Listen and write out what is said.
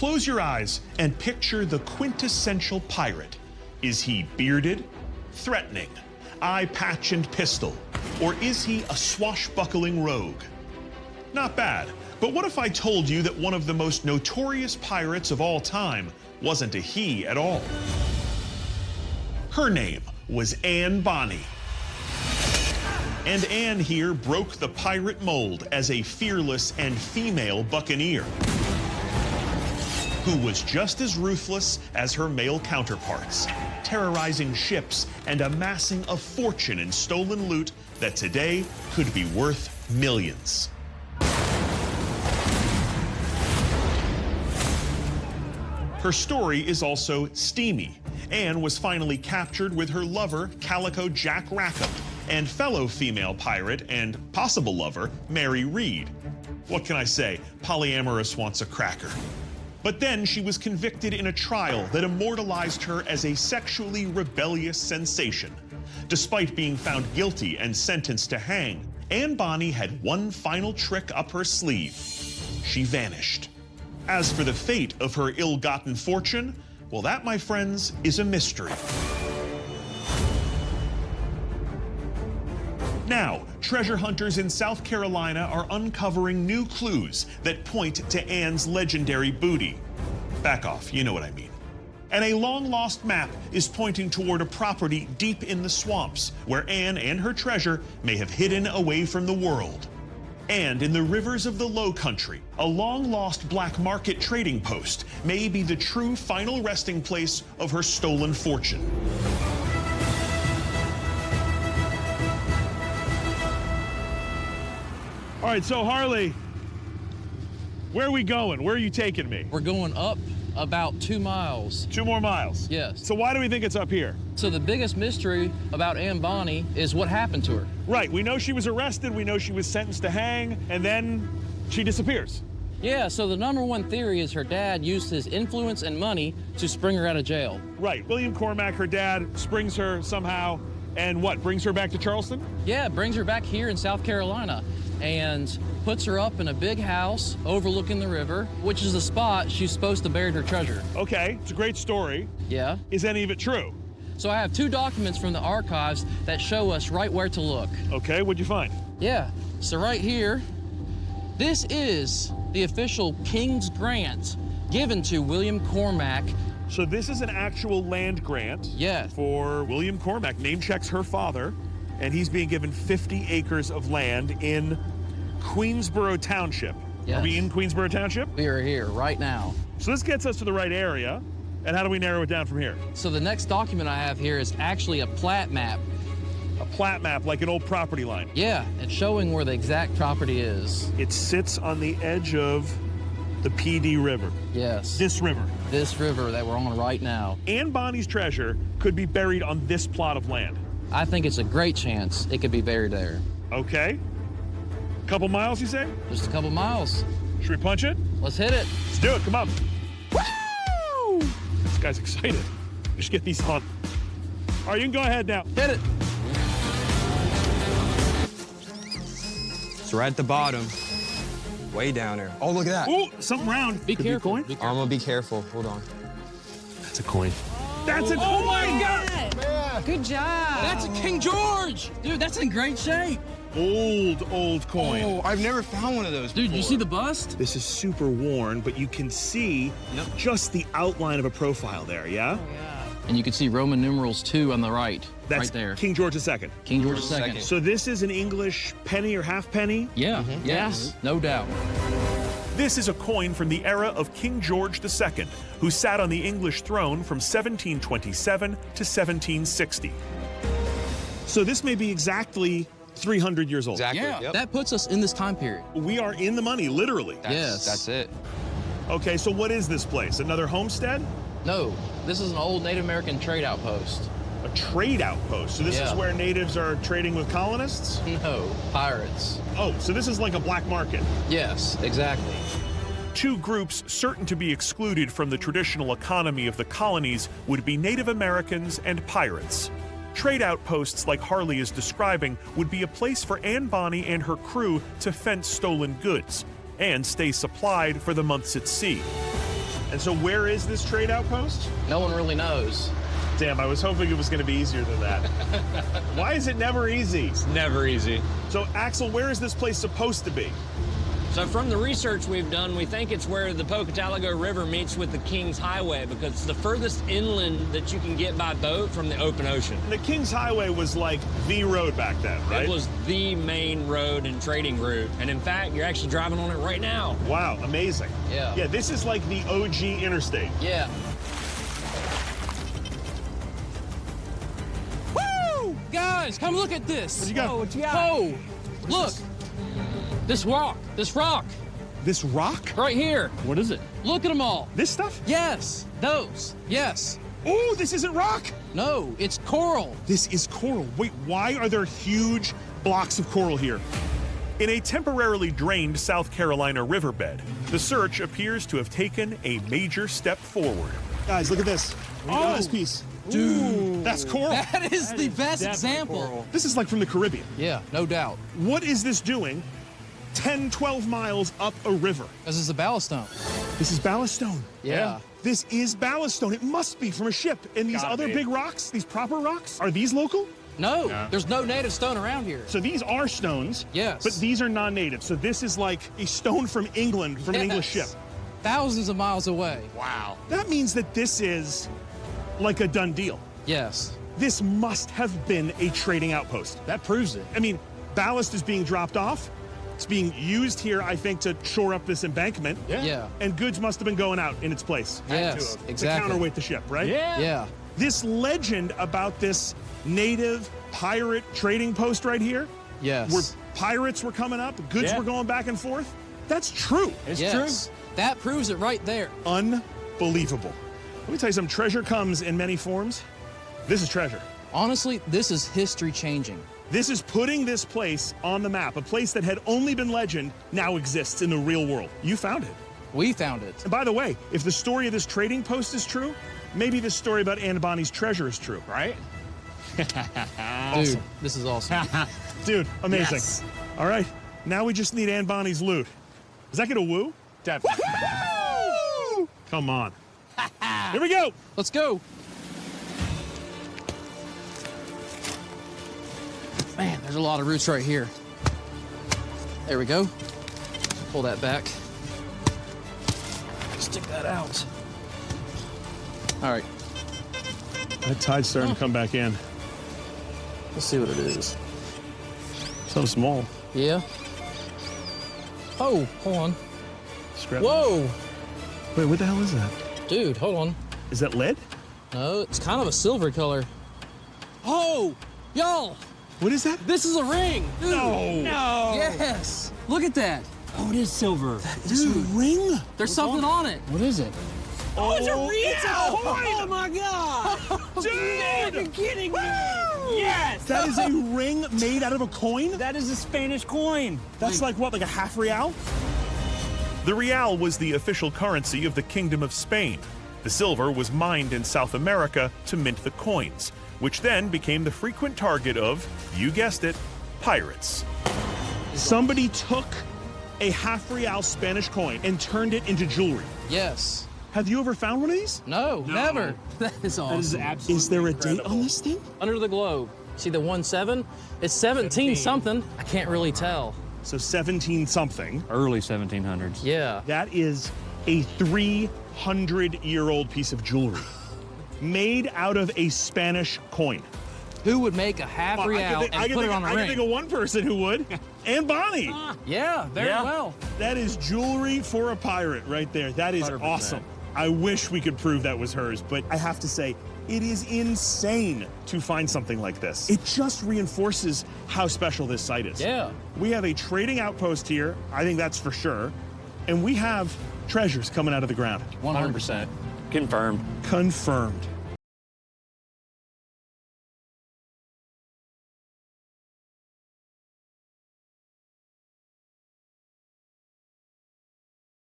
Close your eyes and picture the quintessential pirate. Is he bearded, threatening, eye patch and pistol, or is he a swashbuckling rogue? Not bad, but what if I told you that one of the most notorious pirates of all time wasn't a he at all? Her name was Anne Bonny. And Anne here broke the pirate mold as a fearless and female buccaneer who was just as ruthless as her male counterparts, terrorizing ships and amassing a fortune in stolen loot that today could be worth millions. Her story is also steamy. Anne was finally captured with her lover, Calico Jack Rackham, and fellow female pirate and possible lover, Mary Read. What can I say? Polyamorous wants a cracker. But then she was convicted in a trial that immortalized her as a sexually rebellious sensation. Despite being found guilty and sentenced to hang, Anne Bonny had one final trick up her sleeve. She vanished. As for the fate of her ill-gotten fortune, well, that, my friends, is a mystery. Now, treasure hunters in South Carolina are uncovering new clues that point to Anne's legendary booty. Back off, you know what I mean. And a long-lost map is pointing toward a property deep in the swamps where Anne and her treasure may have hidden away from the world. And in the rivers of the Low Country, a long-lost black market trading post may be the true final resting place of her stolen fortune. All right, so Harley, where are we going? Where are you taking me? We're going up about 2 miles. 2 more miles? Yes. So why do we think it's up here? So the biggest mystery about Anne Bonny is what happened to her. Right, we know she was arrested, we know she was sentenced to hang, and then she disappears. Yeah, so the #1 theory is her dad used his influence and money to spring her out of jail. Right, William Cormac, her dad, springs her somehow, and what, brings her back to Charleston? Yeah, brings her back here in South Carolina and puts her up in a big house overlooking the river, which is the spot she's supposed to bury her treasure. Okay, it's a great story. Yeah. Is any of it true? So I have 2 documents from the archives that show us right where to look. Okay, what'd you find? Yeah, so right here, this is the official King's Grant given to William Cormac. So this is an actual land grant. Yes. For William Cormac, name checks her father, and he's being given 50 acres of land in Queensboro Township. Yes. Are we in Queensboro Township? We are here right now. So this gets us to the right area, and how do we narrow it down from here? So the next document I have here is actually a plat map. A plat map, like an old property line. Yeah, it's showing where the exact property is. It sits on the edge of the PD River. Yes. This river. This river that we're on right now. Anne Bonny's treasure could be buried on this plot of land. I think it's a great chance it could be buried there. Okay. Couple miles, you say? Just a couple miles. Should we punch it? Let's hit it. Let's do it, come on. Woo! This guy's excited. Just get these on. All right, you can go ahead now. Hit it. It's right at the bottom. Way down there. Oh, look at that. Ooh, something round. Be Could careful. Be a Be coin? I'm gonna be careful. Hold on. That's a coin. That's a coin! Oh my God! Good job. That's a King George! Dude, that's in great shape. Old coin. Oh, I've never found one of those Dude, before. you see the bust? This is super worn, but you can see just the outline of a profile there, yeah? And you can see Roman numerals 2 on the right. That's right there. King George II. King George George II. II. So this is an English penny or half penny? Yeah, yes, no doubt. This is a coin from the era of King George II, who sat on the English throne from 1727 to 1760. So this may be exactly 300 years old. Exactly. Yeah, Yep. that puts us in this time period. We are in the money, literally. Yes. That's it. Okay, so what is this place? Another homestead? No, this is an old Native American trade outpost. A trade outpost. So this is Yeah. where natives are trading with colonists? No, pirates. Oh, so this is like a black market. Yes, exactly. Two groups certain to be excluded from the traditional economy of the colonies would be Native Americans and pirates. Trade outposts like Harley is describing would be a place for Anne Bonny and her crew to fence stolen goods and stay supplied for the months at sea. And so where is this trade outpost? No one really knows. Damn, I was hoping it was going to be easier than that. Why is it never easy? Never easy. So, Axel, where is this place supposed to be? So from the research we've done, we think it's where the Pocataligo River meets with the Kings Highway because it's the furthest inland that you can get by boat from the open ocean. The Kings Highway was like the road back then, right? It was the main road and trading route. And in fact, you're actually driving on it right now. Wow, amazing. Yeah. Yeah, this is like the OG interstate. Yeah. Woo! Guys, come look at this. What you got? Oh, what you got? Oh, look. This rock. This rock. This rock? Right here. What is it? Look at them all. This stuff? Yes. Those. Yes. Oh, this isn't rock. No, it's coral. This is coral. Wait, why are there huge blocks of coral here? In a temporarily drained South Carolina riverbed, the search appears to have taken a major step forward. Guys, look at this. Look at this piece. Dude, that's coral. That is the best example. This is like from the Caribbean. Yeah, no doubt. What is this doing 10, 12 miles up a river? Because it's a ballast stone. This is ballast stone. Yeah. This is ballast stone. It must be from a ship. And these other big rocks, these proper rocks, are these local? No, there's no native stone around here. So these are stones. Yes. But these are non-native. So this is like a stone from England, from an English ship. Thousands of miles away. Wow. That means that this is like a done deal. Yes. This must have been a trading outpost. That proves it. I mean, ballast is being dropped off. It's being used here, I think, to shore up this embankment. Yeah. And goods must have been going out in its place. Yes, To exactly. counterweight the ship, right? Yeah. This legend about this native pirate trading post right here, Yes. where pirates were coming up, goods were going back and forth, that's true. Yes. That proves it right there. Unbelievable. Let me tell you something, treasure comes in many forms. This is treasure. Honestly, this is history changing. This is putting this place on the map. A place that had only been legend now exists in the real world. You found it. We found it. And by the way, if the story of this trading post is true, maybe this story about Anne Bonny's treasure is true, right? Dude, this is awesome. Dude, amazing. Yes. All right, now we just need Anne Bonny's loot. Is that gonna woo? Definitely. Woo! Come on. Here we go. Let's go. Man, there's a lot of roots right here. There we go. Pull that back. Stick that out. All right, That tide's starting to come back in. let's see what it is. So small. Yeah. Oh, hold on. Scrap. Whoa, Wait, what the hell is that? dude, hold on. Is that lead? No, it's kind of a silver color. Oh, y'all, What is that? this is a ring. Dude. No. Yes. Look at that. Oh, it is silver. It's a ring? There's something on it. What is it? Oh, it's a ring. Oh my God! Dude! You're kidding me! Yes! That is a ring made out of a coin? That is a Spanish coin. That's like what, like a half real? The real was the official currency of the Kingdom of Spain. The silver was mined in South America to mint the coins, which then became the frequent target of, you guessed it, pirates. Somebody took a half real Spanish coin and turned it into jewelry. Yes. Have you ever found one of these? No, never. That is awesome. absolutely Is there a date on this thing? Under the globe. See the 1-7? It's 17 something. I can't really tell. So 17 something. Early 1700s. Yeah. That is a 300-year-old piece of jewelry made out of a Spanish coin. Who would make a half real and put it on a I can think of ring? one person who would. Anne Bonny. Yeah, very well. That is jewelry for a pirate right there. That is 100%. awesome. I wish we could prove that was hers, but I have to say, it is insane to find something like this. It just reinforces how special this site is. Yeah. We have a trading outpost here, I think that's for sure, and we have treasures coming out of the ground. 100%. Confirmed. Confirmed.